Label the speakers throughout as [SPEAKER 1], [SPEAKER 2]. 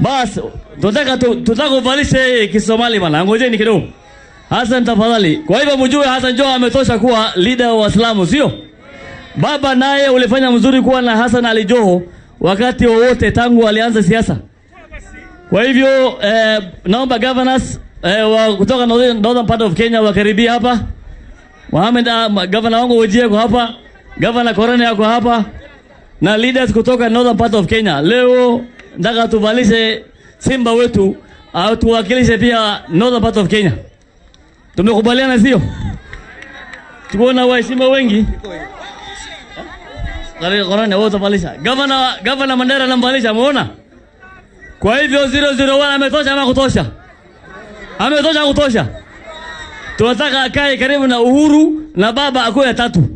[SPEAKER 1] Bas, tutaka kuvalisha Kisomali bana. Ngojeni kidogo. Hassan tafadhali. Kwa hivyo mjue Hassan Joho ametosha kuwa leader wa Waislamu, sio? Baba naye ulifanya mzuri kuwa na Hassan Ali Joho wakati wowote tangu alianza siasa. Kwa hivyo naomba governors wa kutoka northern part of Kenya wakaribia hapa. Mohamed governor wangu ujie kwa hapa. Governor Korone yako hapa. Na leaders kutoka northern part of Kenya. Leo nataka tuvalishe Simba wetu au tuwakilishe pia northern part of Kenya. Tumekubaliana sio? Tuko waheshimiwa wengi. Korone wote valisha. Governor Mandera anamvalisha, umeona? Kwa hivyo 001 ametosha ama kutosha? Ametosha kutosha. Tunataka akae karibu na Uhuru na baba akuwe ya tatu.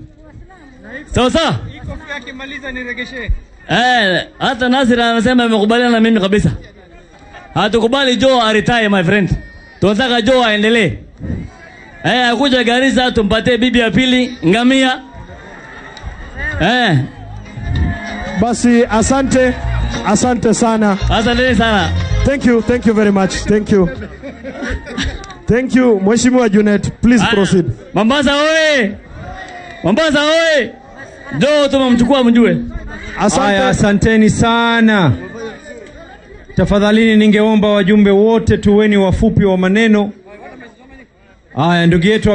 [SPEAKER 1] Sawa sawa?
[SPEAKER 2] Iko fia kimaliza niregeshe.
[SPEAKER 1] Hata Nasir anasema amekubaliana na mimi kabisa. Hatukubali Joho aritae my friend. Tunataka Joho aendelee. Akuja Garissa tumpatie bibi ya pili ngamia.
[SPEAKER 3] Basi asante sana.
[SPEAKER 1] Asante sana.
[SPEAKER 3] Thank you very much. Thank you. Mheshimiwa Junet, please proceed.
[SPEAKER 1] Mombasa oye. Mombasa oye. Joho tumemchukua mjue.
[SPEAKER 2] Asanteni sana. Tafadhalini ningeomba wajumbe wote tuweni wafupi wa maneno. Ndugu yetu